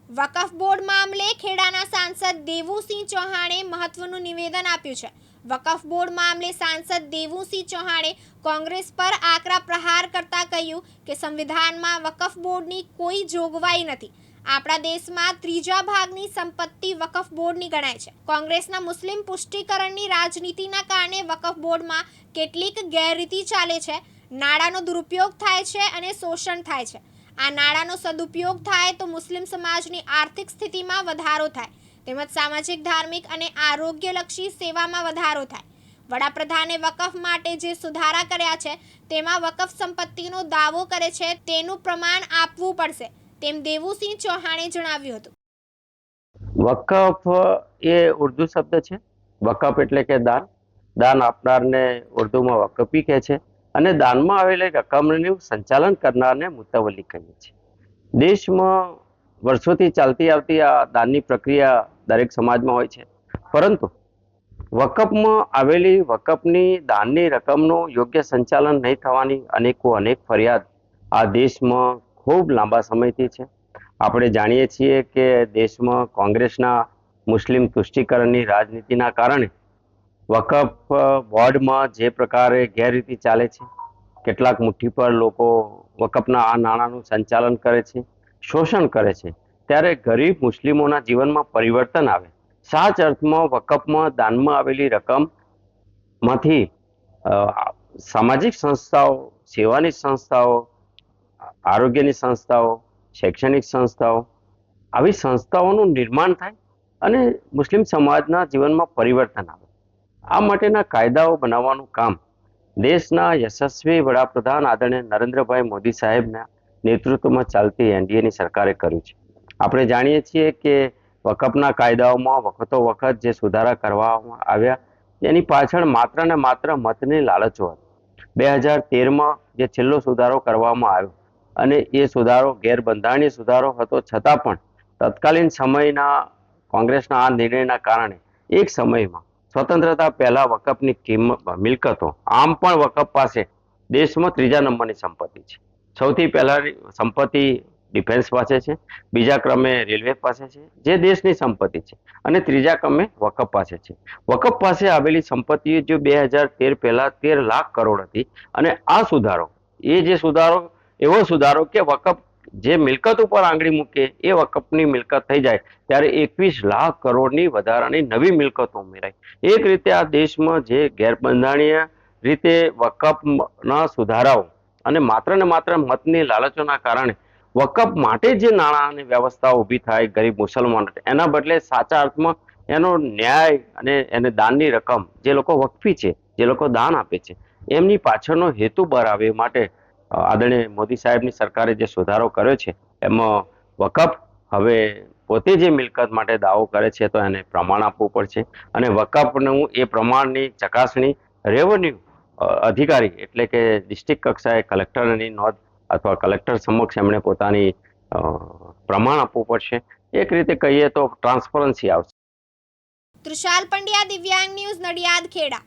વકફ board મામલે ખેડાના સાંસદ દેવુસિંહ ચૌહાણે મહત્વનું નિવેદન આપ્યું છે। વકફ બોર્ડ મામલે સાંસદ દેવુસિંહ ચૌહાણે કોંગ્રેસ પર આકરા પ્રહાર કરતા કહ્યું કે સંવિધાનમાં વકફ બોર્ડની કોઈ જોગવાઈ નથી। આપણા દેશમાં ત્રીજા ભાગની સંપત્તિ વકફ બોર્ડની ગણાય છે। કોંગ્રેસના મુસ્લિમ પુષ્ટિકરણની રાજનીતિના કારણે વકફ બોર્ડમાં કેટલીક ગેરરીતિ ચાલે છે, નાણાંનો દુરુપયોગ થાય છે અને શોષણ થાય છે। આ નાણાંનો સદુપયોગ થાય તો મુસ્લિમ સમાજની આર્થિક સ્થિતિમાં વધારો થાય તેમજ સામાજિક, ધાર્મિક અને આરોગ્યલક્ષી સેવામાં વધારો થાય। વડાપ્રધાને વકફ માટે જે સુધારા કર્યા છે તેમાં વકફ સંપત્તિનો દાવો કરે છે તેનું પ્રમાણ આપવું પડશે તેમ દેવુસિંહ ચૌહાણે જણાવ્યું હતું। વકફ એ ઉર્દુ શબ્દ છે। વકફ એટલે કે દાન, દાન આપનારને ઉર્દુમાં વકફી કહે છે અને દાનમાં આવેલી રકમનું સંચાલન કરનારને મુતવલ્લી કહીએ છીએ। દેશમાં વર્ષોથી ચાલતી આવતી આ દાનની પ્રક્રિયા દરેક સમાજમાં હોય છે, પરંતુ વકફમાં આવેલી વકફની દાનની રકમનું યોગ્ય સંચાલન નહીં થવાની અનેક ફરિયાદ આ દેશમાં ખૂબ લાંબા સમયથી છે। આપણે જાણીએ છીએ કે દેશમાં કોંગ્રેસના મુસ્લિમ તુષ્ટિકરણની રાજનીતિના કારણે વકફ બોર્ડમાં જે પ્રકારે ગેરરીતિ ચાલે છે, કેટલાક મુઠ્ઠી પર લોકો વકફના આ નાણાંનું સંચાલન કરે છે, શોષણ કરે છે, ત્યારે ગરીબ મુસ્લિમોના જીવનમાં પરિવર્તન આવે, સાચા અર્થમાં વકફમાં દાનમાં આવેલી રકમમાંથી સામાજિક સંસ્થાઓ, સેવાની સંસ્થાઓ, આરોગ્યની સંસ્થાઓ, શૈક્ષણિક સંસ્થાઓ, આવી સંસ્થાઓનું નિર્માણ થાય અને મુસ્લિમ સમાજના જીવનમાં પરિવર્તન આવે। આ માટેના કાયદાઓ બનાવવાનું કામ દેશના યશસ્વી વડાપ્રધાન આદરણીય નરેન્દ્રભાઈ મોદી સાહેબના નેતૃત્વમાં ચાલતી એનડીએની સરકારે કર્યું છે। આપણે જાણીએ છીએ કે વકફના કાયદાઓમાં વખતો વખત જે સુધારા કરવામાં આવ્યા એની પાછળ માત્ર ને માત્ર મતની લાલચો હતી। 2013માં જે છેલ્લો સુધારો કરવામાં આવ્યો અને એ સુધારો ગેરબંધારણીય સુધારો હતો, છતાં પણ તત્કાલીન સમયના કોંગ્રેસના આ નિર્ણયના કારણે એક સમયમાં સ્વતંત્રતા પહેલા વકફની મિલકતો, આમ પણ વકફ પાસે દેશમાં ત્રીજા નંબરની સંપત્તિ છે। સૌથી પહેલાની સંપત્તિ ડિફેન્સ પાસે છે, બીજા ક્રમે રેલવે પાસે છે જે દેશની સંપત્તિ છે, અને ત્રીજા ક્રમે વકફ પાસે છે। વકફ પાસે આવેલી સંપત્તિ જો 2013 પહેલા 13 લાખ કરોડ હતી અને આ સુધારો, એ જે સુધારો એવો સુધારો કે વકફ જે મિલકત ઉપર આંગળી મૂકે એ વકફની મિલકત થઈ જાય ત્યારે 21 લાખ કરોડની વધારાની નવી મિલકતો ઉમેરાય। એક રીતે આ દેશમાં જે ગેરબંધારણીય રીતે વકફના સુધારાઓ અને માત્ર ને માત્ર મતની લાલચોના કારણે વકફ માટે જે નાણાંની વ્યવસ્થા ઊભી થાય ગરીબ મુસલમાનો, એના બદલે સાચા અર્થમાં એનો ન્યાય અને એને દાનની રકમ જે લોકો વકફી છે, જે લોકો દાન આપે છે, એમની પાછળનો હેતુ બરાવે માટે આદરણીય મોદી સાહેબની સરકારે જે સુધારો કર્યો છે એમાં વકફ હવે પોતે જે મિલકત માટે દાવો કરે છે તો એને પ્રમાણ આપવું પડશે અને વકફનું એ પ્રમાણની ચકાસણી રેવન્યુ અધિકારી એટલે કે ડિસ્ટ્રિક્ટ કક્ષાએ કલેક્ટરની નોંધ અથવા કલેક્ટર સમક્ષ એમણે પોતાની પ્રમાણ આપવું પડશે। એક રીતે કહીએ તો ટ્રાન્સપરન્સી આવશે। તૃષાલ પંડ્યા, દિવ્યાંગ ન્યૂઝ, નડિયાદ, ખેડા।